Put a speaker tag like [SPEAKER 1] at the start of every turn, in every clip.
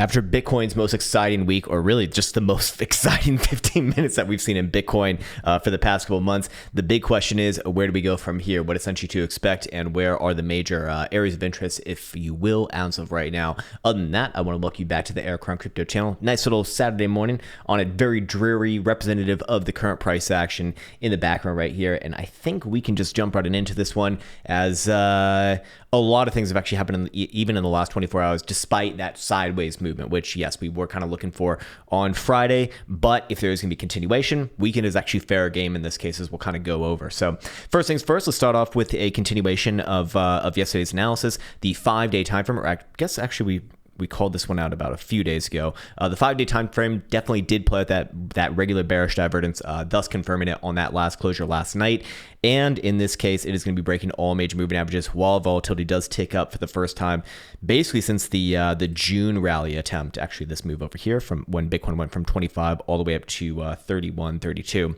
[SPEAKER 1] After Bitcoin's most exciting week, or really just the most exciting 15 minutes that we've seen in Bitcoin for the past couple of months, the big question is, where do we go from here? What essentially to expect, and where are the major areas of interest, if you will, as of right now? Other than that, I want to welcome you back to the Krown Crypto channel. Nice little Saturday morning on a very dreary representative of the current price action in the background right here. And I think we can just jump right into this one, as a lot of things have actually happened even in the last 24 hours, despite that sideways movement, which, yes, we were kind of looking for on Friday. But if there is going to be continuation, weekend is actually fair game in this case, as we'll kind of go over. So first things first, let's start off with a continuation of yesterday's analysis. The 5-day time frame, or I guess actually we called this one out about a few days ago. The 5-day time frame definitely did play out that regular bearish divergence, thus confirming it on that last closure last night. And in this case, it is going to be breaking all major moving averages, while volatility does tick up for the first time, basically since the June rally attempt. Actually, this move over here from when Bitcoin went from 25 all the way up to 31, 32.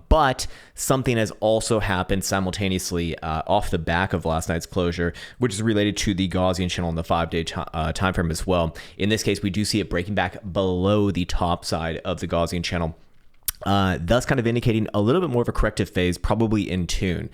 [SPEAKER 1] But something has also happened simultaneously off the back of last night's closure, which is related to the Gaussian channel on the 5-day time frame as well. In this case, we do see it breaking back below the top side of the Gaussian channel, thus kind of indicating a little bit more of a corrective phase, probably in tune.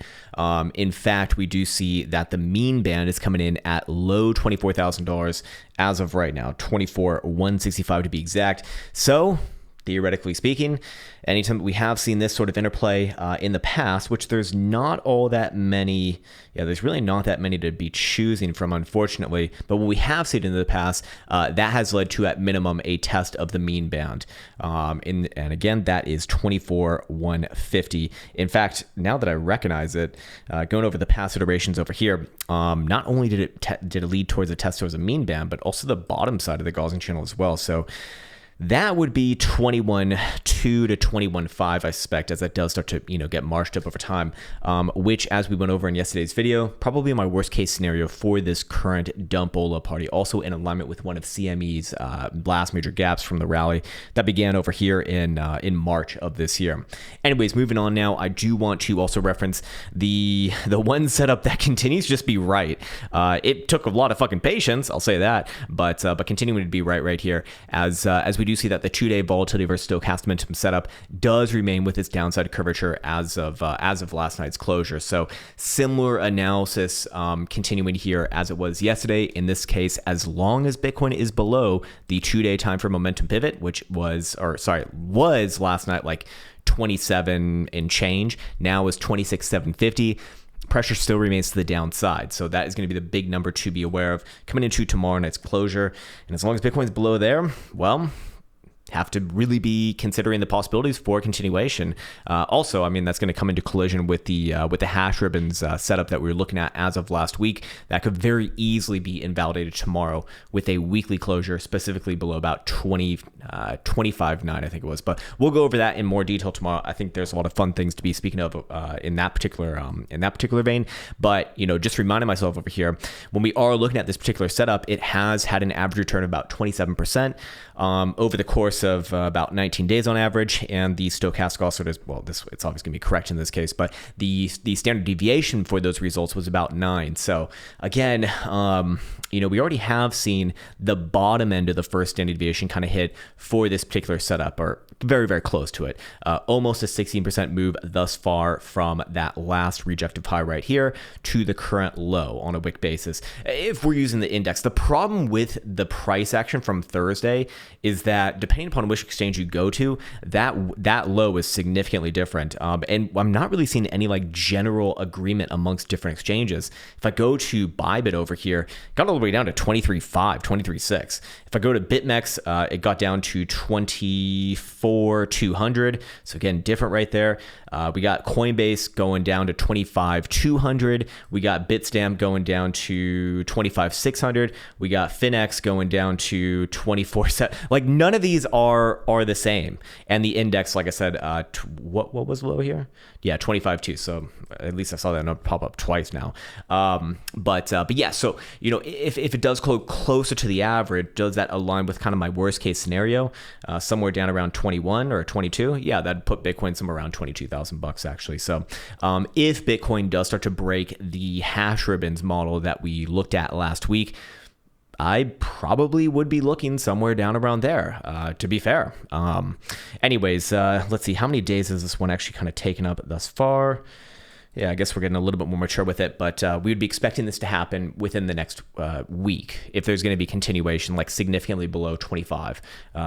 [SPEAKER 1] In fact, we do see that the mean band is coming in at low $24,000 as of right now, 24,165 to be exact. So theoretically speaking, anytime we have seen this sort of interplay in the past, which there's not all that many, there's really not that many to be choosing from, unfortunately. But when we have seen it in the past, that has led to, at minimum, a test of the mean band. And again, that is 24,150. In fact, now that I recognize it, going over the past iterations over here, not only did it lead towards a test towards a mean band, but also the bottom side of the Gaussian channel as well. So that would be 21.2 to 21.5, I suspect, as that does start to get marched up over time, which, as we went over in yesterday's video, probably my worst case scenario for this current dump-ola party, also in alignment with one of CME's last major gaps from the rally that began over here in March of this year. Anyways, moving on now, I do want to also reference the one setup that continues to just be right. It took a lot of fucking patience, I'll say that, but continuing to be right here, as we do see that the 2-day volatility versus stochastic momentum setup does remain with its downside curvature as of last night's closure. So similar analysis continuing here as it was yesterday. In this case, as long as Bitcoin is below the 2-day time for momentum pivot, which was last night like 27 and change, now is 26,750. Pressure still remains to the downside. So that is going to be the big number to be aware of coming into tomorrow night's closure. And as long as Bitcoin's below there, well, have to really be considering the possibilities for continuation. Also, I mean, that's going to come into collision with the hash ribbons setup that we were looking at as of last week. That could very easily be invalidated tomorrow with a weekly closure, specifically below about 25.9, I think it was. But we'll go over that in more detail tomorrow. I think there's a lot of fun things to be speaking of in that particular vein. But just reminding myself over here, when we are looking at this particular setup, it has had an average return of about 27% over the course of about 19 days on average, and the stochastic also does, well, it's obviously going to be correct in this case, but the standard deviation for those results was about 9. So again, we already have seen the bottom end of the first standard deviation kind of hit for this particular setup, or very, very close to it. Almost a 16% move thus far from that last rejective high right here to the current low on a wick basis. If we're using the index, the problem with the price action from Thursday is that depending upon which exchange you go to, that low is significantly different. And I'm not really seeing any like general agreement amongst different exchanges. If I go to Bybit over here, got all the way down to 23.5, 23.6. If I go to BitMEX, it got down to 24,200. So again, different right there. We got Coinbase going down to 25,200. We got Bitstamp going down to 25,600. We got Finex going down to 24,700. Like none of these are the same. And the index, like I said, what was low here? Yeah, 25.2. So at least I saw that note pop up twice now. But yeah, so if it does go closer to the average, does that align with kind of my worst case scenario? Somewhere down around 21 or 22. Yeah, that'd put Bitcoin somewhere around $22,000 actually. So if Bitcoin does start to break the hash ribbons model that we looked at last week, I probably would be looking somewhere down around there, to be fair. Anyways, let's see. How many days has this one actually kind of taken up thus far? Yeah, I guess we're getting a little bit more mature with it, but we would be expecting this to happen within the next week if there's going to be continuation, like significantly below 25,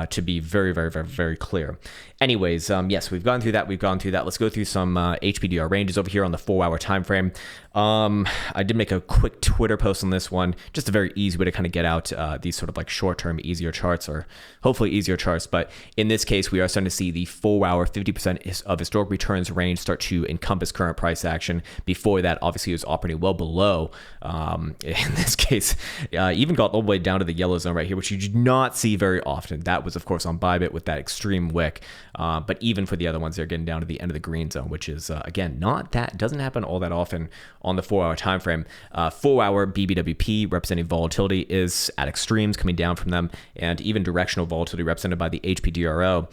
[SPEAKER 1] to be very, very, very, very clear. Anyways, yes, we've gone through that. Let's go through some HPDR ranges over here on the 4-hour time frame. I did make a quick Twitter post on this one, just a very easy way to kind of get out these sort of like short-term, easier charts, or hopefully easier charts. But in this case, we are starting to see the 4-hour 50% of historic returns range start to encompass current price action. Before that, obviously, it was operating well below. In this case, even got all the way down to the yellow zone right here, which you do not see very often. That was, of course, on Bybit with that extreme wick. But even for the other ones, they're getting down to the end of the green zone, which is, again, doesn't happen all that often on the 4-hour time frame. 4-hour BBWP representing volatility is at extremes, coming down from them, and even directional volatility represented by the HPDRO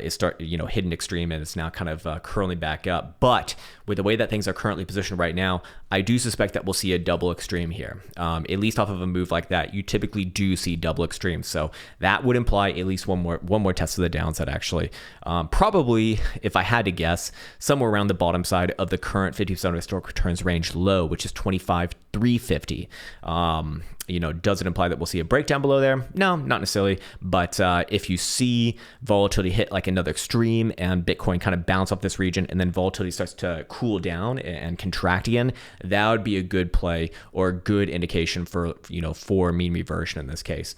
[SPEAKER 1] is hidden extreme, and it's now kind of curling back up. But with the way that things are currently positioned right now, I do suspect that we'll see a double extreme here. At least off of a move like that, you typically do see double extremes. So that would imply at least one more test to the downside, actually. Probably, if I had to guess, somewhere around the bottom side of the current 50% of historic returns range low, which is 25,350. Does it imply that we'll see a breakdown below there? No, not necessarily. But if you see volatility hit like another extreme and Bitcoin kind of bounce off this region and then volatility starts to cool down and contract again, that would be a good play or a good indication for mean reversion in this case.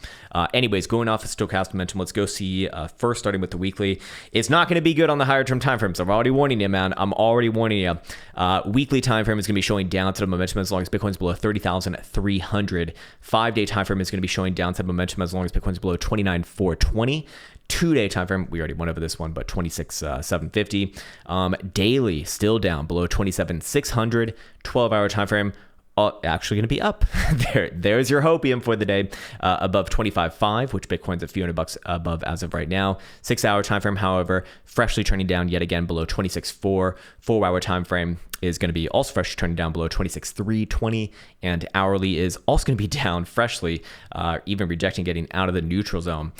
[SPEAKER 1] Anyways, going off of stochastic momentum, let's go see first starting with the weekly. It's not going to be good on the higher term time frames. I'm already warning you, man. I'm already warning you. Weekly time frame is going to be showing downside momentum as long as Bitcoin's below 30,300. 5-day time frame is going to be showing downside momentum as long as Bitcoin's below 29,420. 2-day time frame, we already went over this one, but 26,750. Daily still down below 27,600. 12-hour time frame, actually going to be up. There's your hopium for the day, above 25.5, which Bitcoin's a few $100 above as of right now. 6-hour time frame, however, freshly turning down yet again below 26.4. 4-hour time frame is going to be also freshly turning down below 26,320, and hourly is also going to be down freshly, even rejecting getting out of the neutral zone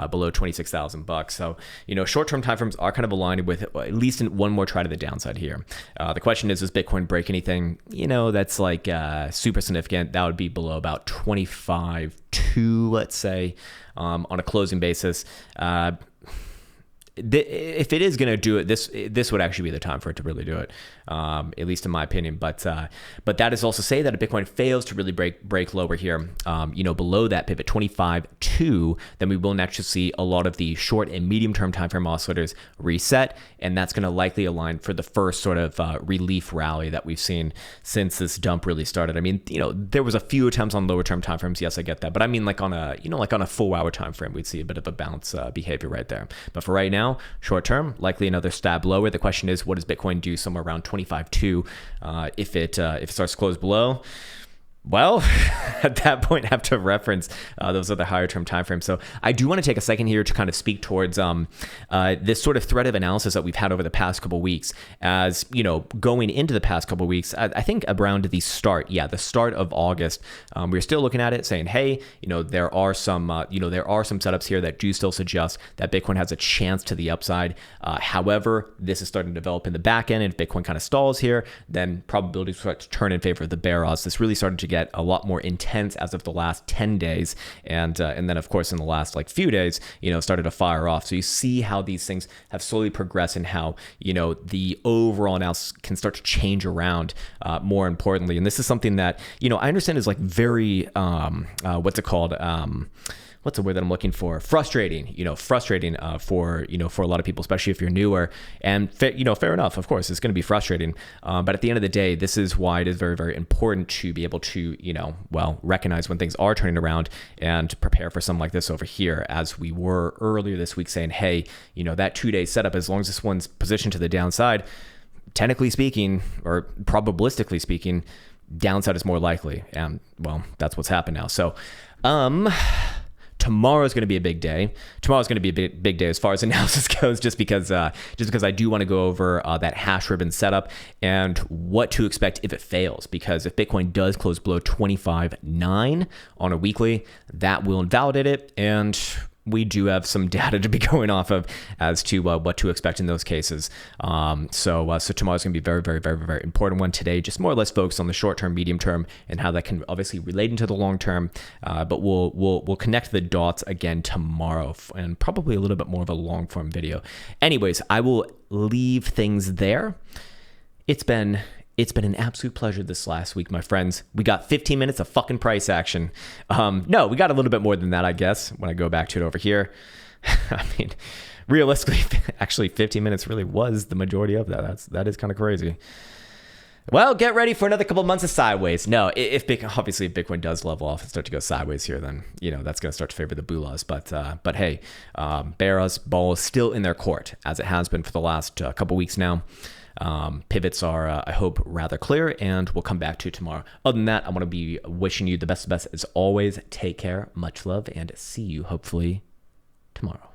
[SPEAKER 1] below $26,000. So, short-term timeframes are kind of aligned with at least one more try to the downside here. The question is, does Bitcoin break anything, that's like super significant? That would be below about 25.2, let's say, on a closing basis. If it is going to do it, this would actually be the time for it to really do it, at least in my opinion. But that is also say that if Bitcoin fails to really break lower here, below that pivot 25.2, then we will naturally see a lot of the short and medium term time frame oscillators reset, and that's going to likely align for the first sort of relief rally that we've seen since this dump really started. I mean, there was a few attempts on lower term time frames. Yes, I get that, but I mean, like on a 4-hour time frame, we'd see a bit of a bounce behavior right there. But for right now, short term, likely another stab lower. The question is, what does Bitcoin do somewhere around 25.2 if it starts to close below? Well, at that point, have to reference those other higher term timeframes. So I do want to take a second here to kind of speak towards this sort of thread of analysis that we've had over the past couple of weeks. As going into the past couple of weeks, I think around the start of August, we're still looking at it, saying, hey, there are some setups here that do still suggest that Bitcoin has a chance to the upside. However, this is starting to develop in the back end, and if Bitcoin kind of stalls here, then probabilities start to turn in favor of the bear odds. This really started to get a lot more intense as of the last 10 days. And then, of course, in the last few days, started to fire off. So you see how these things have slowly progressed and how, the overall analysis can start to change around more importantly. And this is something that, I understand is very, what's it called? What's the word that I'm looking for? Frustrating, for a lot of people, especially if you're newer. And fair enough, of course, it's going to be frustrating. But at the end of the day, this is why it is very, very important to be able to, recognize when things are turning around and prepare for something like this over here, as we were earlier this week saying, hey, that 2-day setup, as long as this one's positioned to the downside, technically speaking, or probabilistically speaking, downside is more likely. And well, that's what's happened now. So, tomorrow is going to be a big day. Tomorrow is going to be a big day as far as analysis goes, just because I do want to go over that hash ribbon setup and what to expect if it fails. Because if Bitcoin does close below 25.9 on a weekly, that will invalidate it, and we do have some data to be going off of as to what to expect in those cases. So tomorrow's going to be a very, very, very, very important one. Today, just more or less focused on the short term, medium term, and how that can obviously relate into the long term. But we'll connect the dots again tomorrow, and probably a little bit more of a long form video. Anyways, I will leave things there. It's been an absolute pleasure this last week, my friends. We got 15 minutes of fucking price action. No, we got a little bit more than that, I guess, when I go back to it over here. I mean, realistically, actually 15 minutes really was the majority of that. That is kind of crazy. Well, get ready for another couple months of sideways. No, if Bitcoin does level off and start to go sideways here, then that's going to start to favor the Bulas. But hey, Bear's ball is still in their court, as it has been for the last couple weeks now. Pivots are, I hope, rather clear, and we'll come back to tomorrow. Other than that, I want to be wishing you the best as always. Take care, much love, and see you hopefully tomorrow.